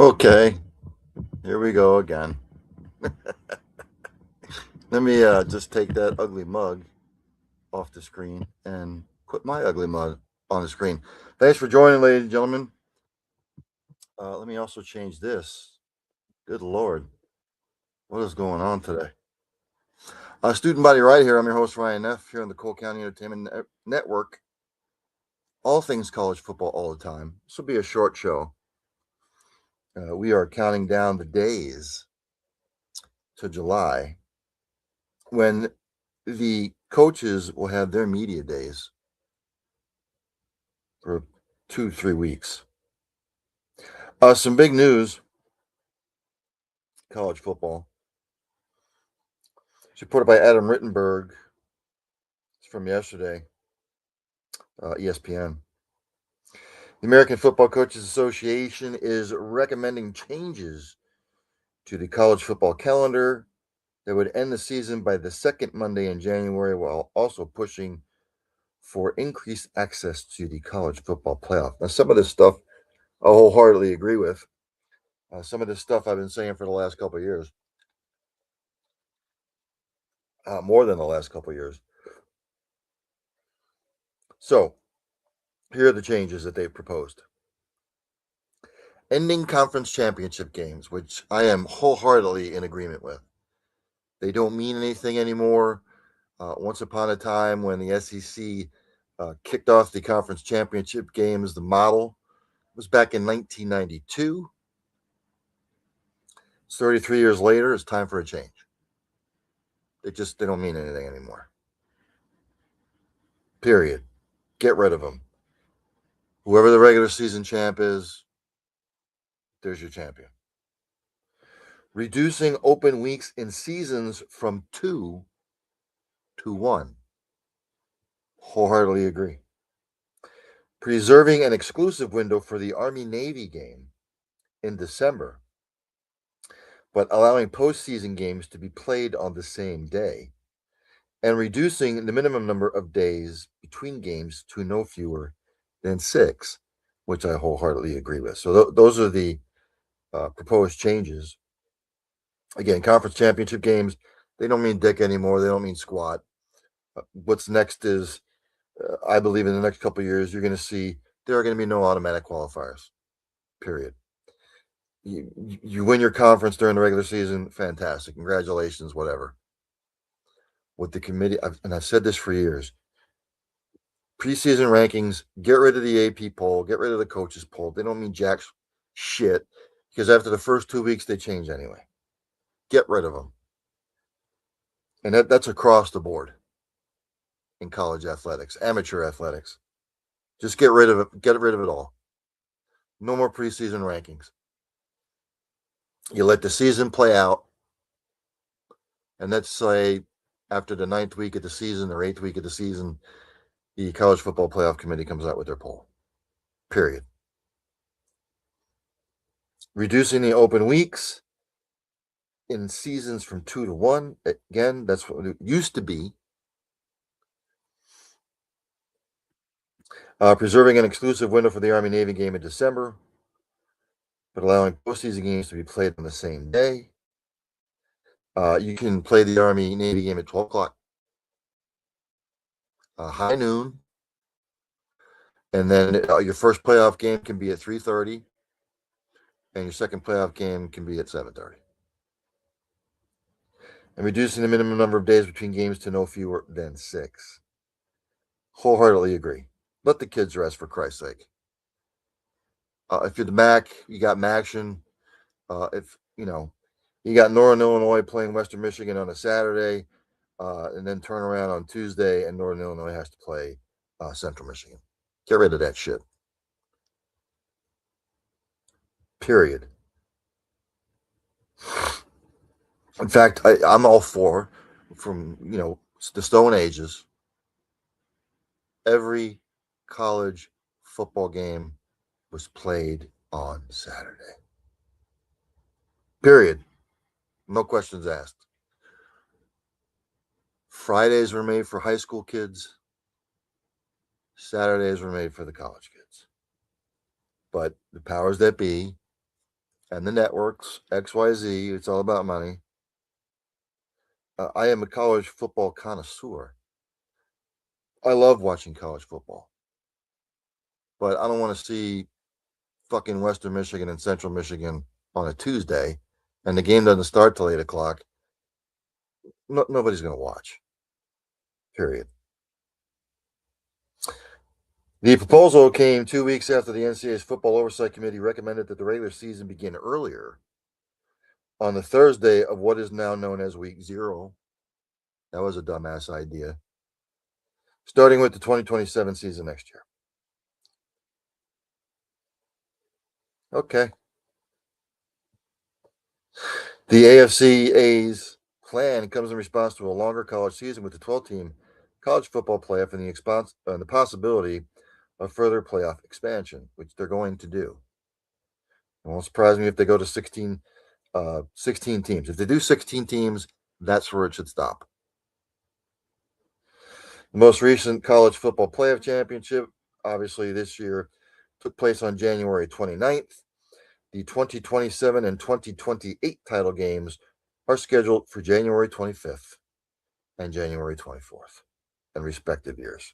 Okay, here we go again. Let me just take that ugly mug off the screen and put my ugly mug on the screen. Thanks for joining, ladies and gentlemen. Let me also change this. Good Lord, what is going on today? Student Body Right here. I'm your host, Ryan Neff, here on the Cole County Entertainment Network. All things college football all the time. This will be a short show. We are counting down the days to July when the coaches will have their media days for 2-3 weeks. Some big news, college football. It's reported by Adam Rittenberg. It's from yesterday, ESPN. The American Football Coaches Association is recommending changes to the college football calendar that would end the season by the second Monday in January, while also pushing for increased access to the college football playoff. Now, some of this stuff I wholeheartedly agree with. Some of this stuff I've been saying for the last couple of years, more than the last couple of years. So, here are the changes that they've proposed. Ending conference championship games, which I am wholeheartedly in agreement with. They don't mean anything anymore. Once upon a time, when the SEC kicked off the conference championship games, the model was back in 1992. It's 33 years later. It's time for a change. They don't mean anything anymore. Period. Get rid of them. Whoever the regular season champ is, there's your champion. Reducing open weeks in seasons from 2 to 1. Wholeheartedly agree. Preserving an exclusive window for the Army-Navy game in December, but allowing postseason games to be played on the same day, and reducing the minimum number of days between games to no fewer than 6, which I wholeheartedly agree with. So those are the proposed changes. Again, conference championship games, they don't mean dick anymore. They don't mean squat. What's next is, I believe in the next couple of years, you're going to see there are going to be no automatic qualifiers, period. You win your conference during the regular season, fantastic. Congratulations, whatever. With the committee, and I've said this for years, preseason rankings, get rid of the AP poll, get rid of the coaches poll. They don't mean jack shit because after the first 2 weeks, they change anyway. Get rid of them. And that's across the board in college athletics, amateur athletics. Just get rid of it. Get rid of it all. No more preseason rankings. You let the season play out. And let's say after the 9th week of the season or 8th week of the season, the College Football Playoff Committee comes out with their poll. Period. Reducing the open weeks in seasons from 2 to 1. Again, that's what it used to be. Preserving an exclusive window for the Army-Navy game in December, but allowing postseason games to be played on the same day. You can play the Army-Navy game at 12 o'clock, high noon, and then your first playoff game can be at 3:30, and your second playoff game can be at 7:30. And reducing the minimum number of days between games to no fewer than 6. Wholeheartedly agree. Let the kids rest, for Christ's sake. If you're the MAC, you got Maction. If you got Northern Illinois playing Western Michigan on a Saturday, and then turn around on Tuesday, and Northern Illinois has to play Central Michigan. Get rid of that shit. Period. In fact, I'm all for, from the Stone Ages, every college football game was played on Saturday. Period. No questions asked. Fridays were made for high school kids. Saturdays were made for the college kids. But the powers that be and the networks, XYZ. It's all about money. I am a college football connoisseur. I love watching college football, but I don't want to see fucking Western Michigan and Central Michigan on a Tuesday, and the game doesn't start till 8 o'clock. Nobody's going to watch. Period. The proposal came 2 weeks after the NCAA's Football Oversight Committee recommended that the regular season begin earlier on the Thursday of what is now known as Week 0. That was a dumbass idea. Starting with the 2027 season next year. Okay. The AFCA's plan comes in response to a longer college season with the 12-team college football playoff and the possibility of further playoff expansion, which they're going to do. It won't surprise me if they go to 16 teams. If they do 16 teams, that's where it should stop. The most recent college football playoff championship, obviously this year, took place on January 29th. The 2027 and 2028 title games are scheduled for January 25th and January 24th in respective years.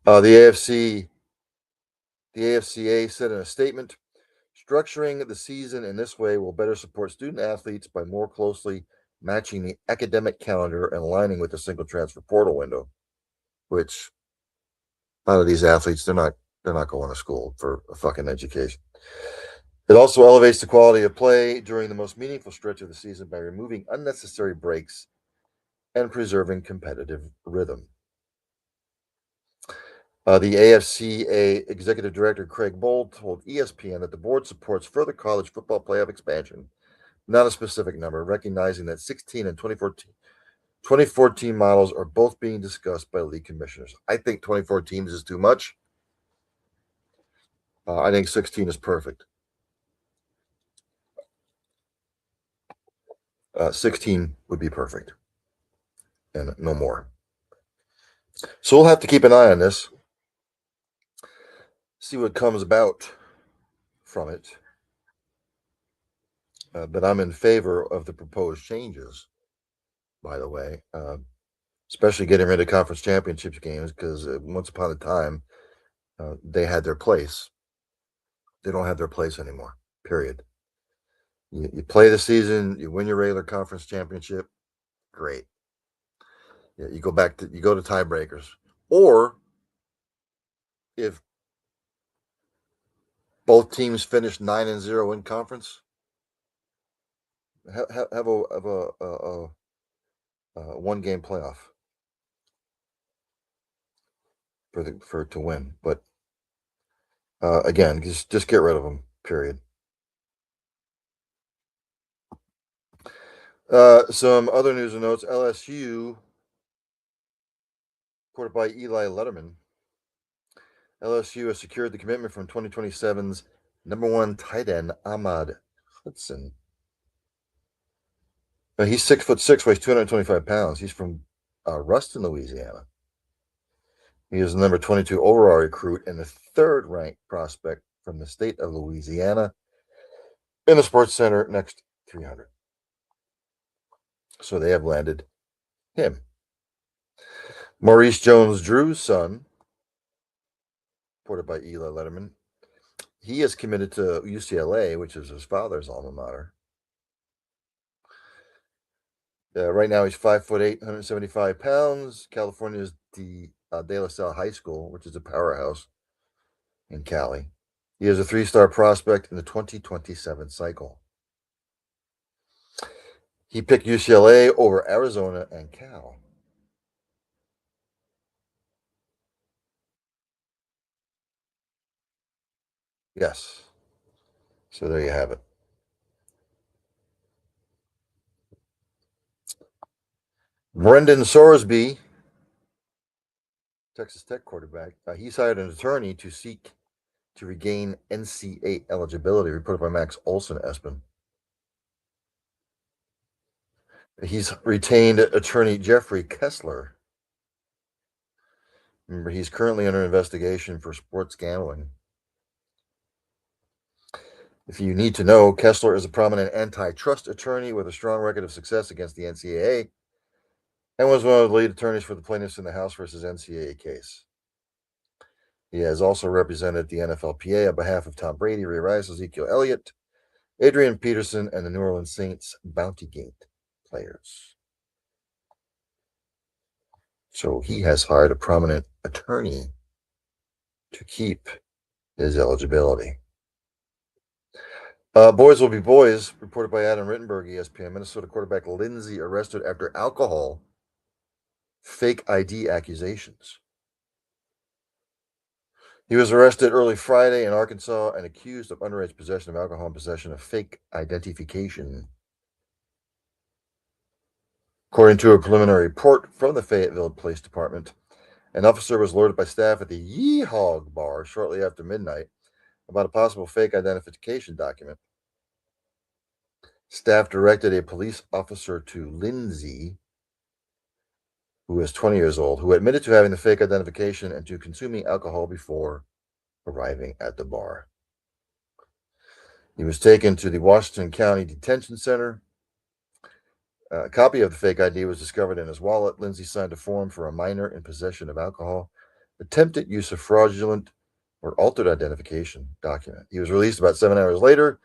The AFCA said in a statement, structuring the season in this way will better support student athletes by more closely matching the academic calendar and aligning with the single transfer portal window, which a lot of these athletes, they're not going to school for a fucking education. It also elevates the quality of play during the most meaningful stretch of the season by removing unnecessary breaks and preserving competitive rhythm. The AFCA Executive Director Craig Bold told ESPN that the board supports further college football playoff expansion, not a specific number, recognizing that 16 and 24 team models are both being discussed by league commissioners. I think 24 teams is too much. I think 16 is perfect. 16 would be perfect, and no more. So we'll have to keep an eye on this, see what comes about from it. But I'm in favor of the proposed changes, by the way, especially getting rid of conference championships games because once upon a time, they had their place. They don't have their place anymore, period. You play the season, you win your regular conference championship, great. You go to tiebreakers. Or if both teams finish 9-0 in conference, have a one-game playoff for to win. But again, just get rid of them. Period. Some other news and notes: LSU, reported by Eli Letterman. LSU has secured the commitment from 2027's number one tight end Ahmad Hudson. He's 6'6", weighs 225 pounds. He's from Ruston, Louisiana. He is the number 22 overall recruit and the third-ranked prospect from the state of Louisiana in the Sports Center next 300. So they have landed him. Maurice Jones-Drew's son, reported by Eli Letterman, he is committed to UCLA, which is his father's alma mater. Right now, he's 5'8", 175 pounds. California's De La Salle High School, which is a powerhouse in Cali. He is a 3-star prospect in the 2027 cycle. He picked UCLA over Arizona and Cal. Yes. So there you have it. Brendan Sorsby, Texas Tech quarterback, he's hired an attorney to seek to regain NCAA eligibility, reported by Max Olson Espen. He's retained attorney Jeffrey Kessler. Remember, he's currently under investigation for sports gambling. If you need to know, Kessler is a prominent antitrust attorney with a strong record of success against the NCAA and was one of the lead attorneys for the plaintiffs in the House versus NCAA case. He has also represented the NFLPA on behalf of Tom Brady, Ray Rice, Ezekiel Elliott, Adrian Peterson, and the New Orleans Saints Bounty Gate players. So he has hired a prominent attorney to keep his eligibility. Boys will be boys, reported by Adam Rittenberg, ESPN. Minnesota quarterback Lindsey arrested after alcohol fake ID accusations. He was arrested early Friday in Arkansas and accused of underage possession of alcohol and possession of fake identification. According to a preliminary report from the Fayetteville Police Department, an officer was alerted by staff at the Yeehawg bar shortly after midnight about a possible fake identification document. Staff directed a police officer to Lindsey, who is 20 years old, who admitted to having the fake identification and to consuming alcohol before arriving at the bar. He was taken to the Washington County Detention Center. A copy of the fake ID was discovered in his wallet. Lindsey signed a form for a minor in possession of alcohol, attempted use of fraudulent or altered identification document. He was released about 7 hours later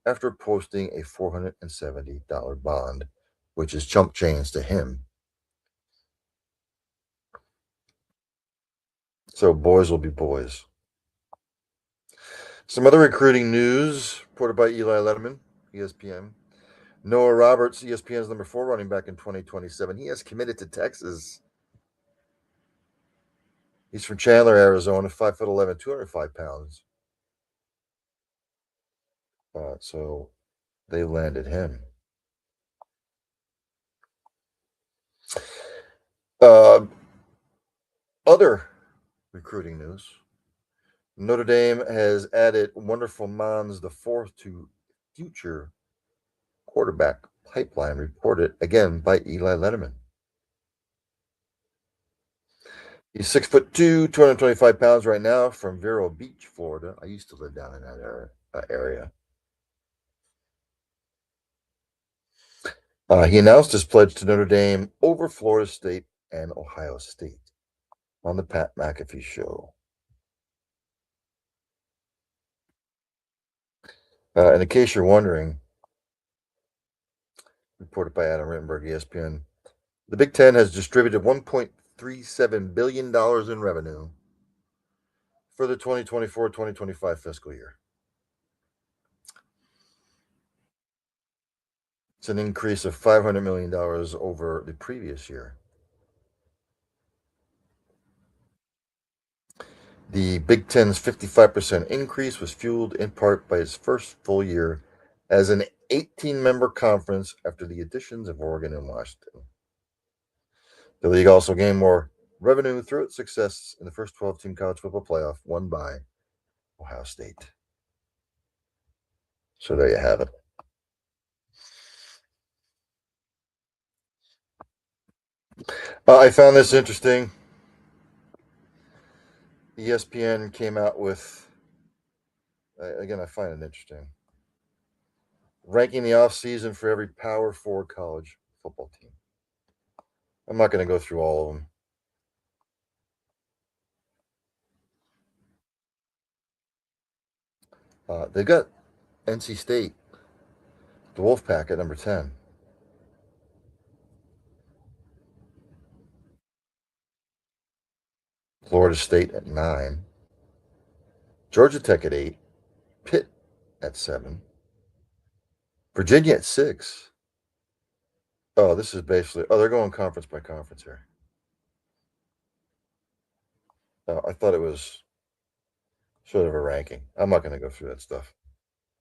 after posting a $470 bond, which is chump change to him. So boys will be boys. Some other recruiting news reported by Eli Letterman, ESPN. Noah Roberts, ESPN's number 4 running back in 2027. He has committed to Texas. He's from Chandler, Arizona, 5'11", 205 pounds. So they landed him. Other recruiting news. Notre Dame has added Wonderful Mons the fourth to future quarterback pipeline, reported again by Eli Letterman. He's 6'2", 225 pounds right now, from Vero Beach, Florida. I used to live down in that area. He announced his pledge to Notre Dame over Florida State and Ohio State on the Pat McAfee Show. And in case you're wondering, reported by Adam Rittenberg, ESPN, the Big Ten has distributed $1.37 billion in revenue for the 2024-2025 fiscal year. It's an increase of $500 million over the previous year. The Big Ten's 55% increase was fueled in part by its first full year as an 18-member conference after the additions of Oregon and Washington. The league also gained more revenue through its success in the first 12-team college football playoff, won by Ohio State. So there you have it. I found this interesting. ESPN came out with, again, I find it interesting, ranking the offseason for every Power 4 college football team. I'm not going to go through all of them. They've got NC State, the Wolfpack, at number 10. Florida State at 9. Georgia Tech at 8. Pitt at 7. Virginia at 6. Oh, this is basically, they're going conference by conference here. I thought it was sort of a ranking. I'm not going to go through that stuff.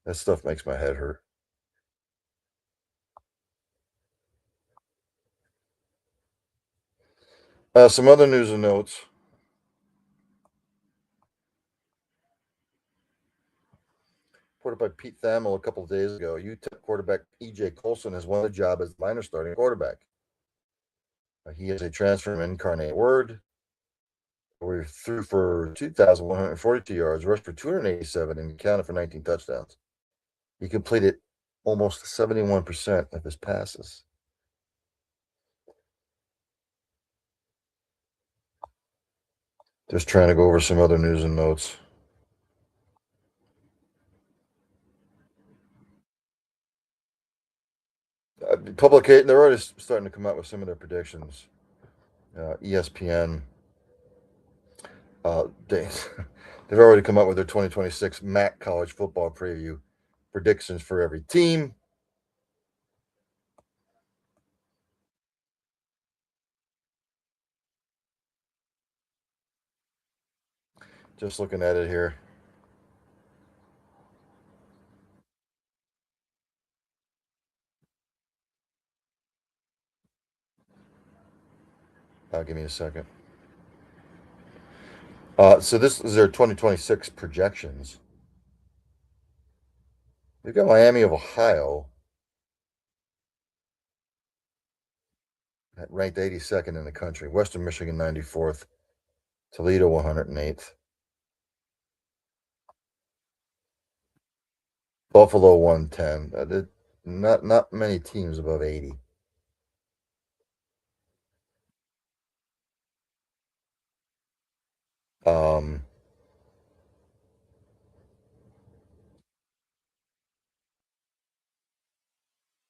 That stuff makes my head hurt. Some other news and notes. Reported by Pete Thamel a couple of days ago, UTEP quarterback E.J. Colson has won the job as the minor starting quarterback. He is a transfer from Incarnate Word. We threw for 2,142 yards, rushed for 287, and counted for 19 touchdowns. He completed almost 71% of his passes. Just trying to go over some other news and notes. They're already starting to come out with some of their predictions. ESPN, they, they've already come out with their 2026 MAC college football preview predictions for every team. Just looking at it here. Give me a second. So this is their 2026 projections. They've got Miami of Ohio ranked 82nd in the country, Western Michigan 94th, Toledo 108th, Buffalo 110. Not many teams above 80. Um,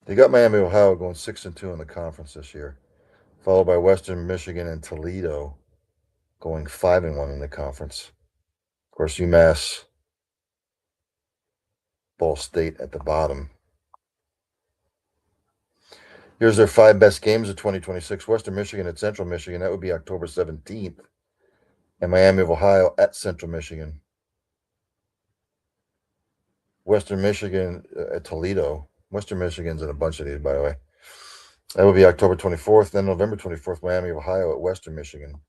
they got Miami, Ohio going 6-2 in the conference this year, followed by Western Michigan and Toledo going 5-1 in the conference. Of course, UMass, Ball State at the bottom. Here's their 5 best games of 2026. Western Michigan at Central Michigan. That would be October 17th. And Miami of Ohio at Central Michigan. Western Michigan at Toledo. Western Michigan's in a bunch of these, by the way. That would be October 24th. Then November 24th, Miami of Ohio at Western Michigan.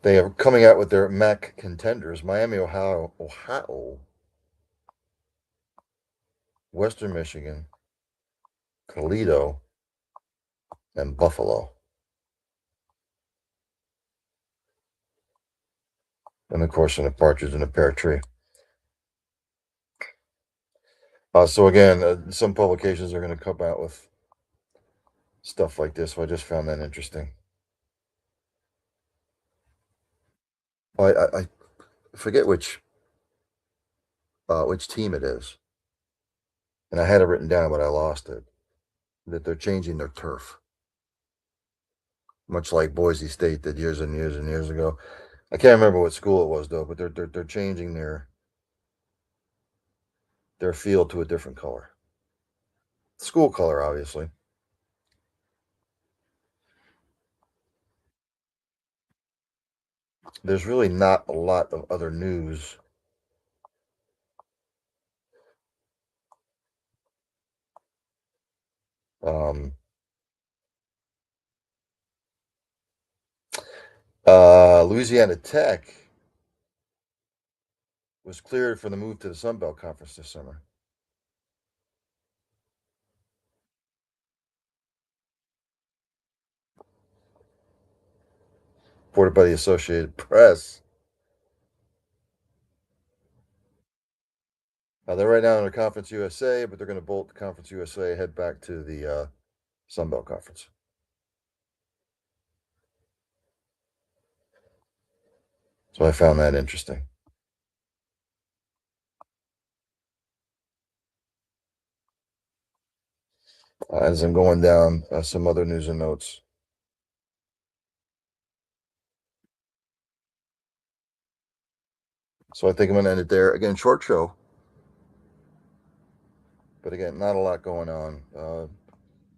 They are coming out with their MAC contenders: Miami, Ohio, Western Michigan, Toledo, and Buffalo. And of course, in a partridge in a pear tree. So again, some publications are going to come out with stuff like this. So I just found that interesting. I forget which team it is, and I had it written down, but I lost it. That they're changing their turf, much like Boise State did years and years and years ago. I can't remember what school it was though, but they're changing their field to a different color, school color, obviously. There's really not a lot of other news. Um, Louisiana Tech was cleared for the move to the Sun Belt Conference this summer. Reported by the Associated Press. They're right now in the Conference USA, but they're going to bolt the Conference USA, head back to the Sun Belt Conference. So I found that interesting. As I'm going down some other news and notes. So I think I'm going to end it there. Again, short show. But again, not a lot going on.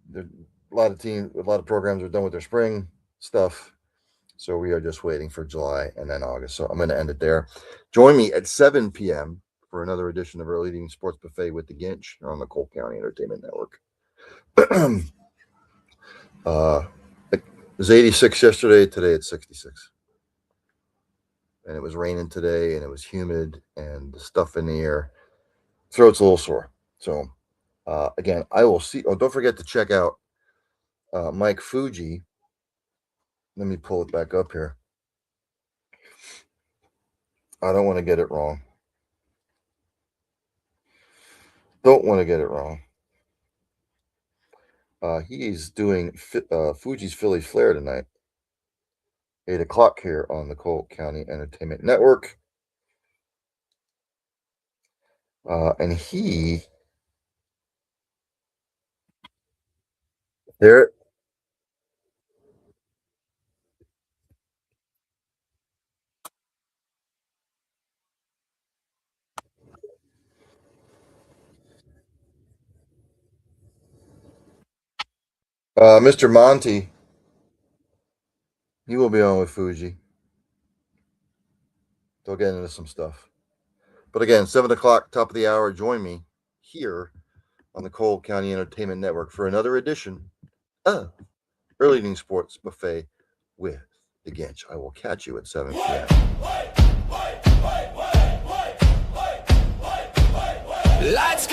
There, a lot of teams, a lot of programs are done with their spring stuff. So we are just waiting for July and then August. So I'm going to end it there. Join me at 7 p.m. for another edition of Early Eating Sports Buffet with the Ginch on the Cole County Entertainment Network. It was 86 yesterday. Today it's 66. And it was raining today, and it was humid, and the stuff in the air. Throat's a little sore. So, again, I will see. Oh, don't forget to check out Mike Fuji Let me pull it back up here. I don't want to get it wrong. Don't want to get it wrong. He's doing Fuji's Philly Flair tonight. 8 o'clock here on the Cole County Entertainment Network. And there. Mr. Monty, he will be on with Fuji. They'll get into some stuff. But again, 7 o'clock, top of the hour, join me here on the Cole County Entertainment Network for another edition of Early Evening Sports Buffet with the Ginch. I will catch you at 7 p.m. Lights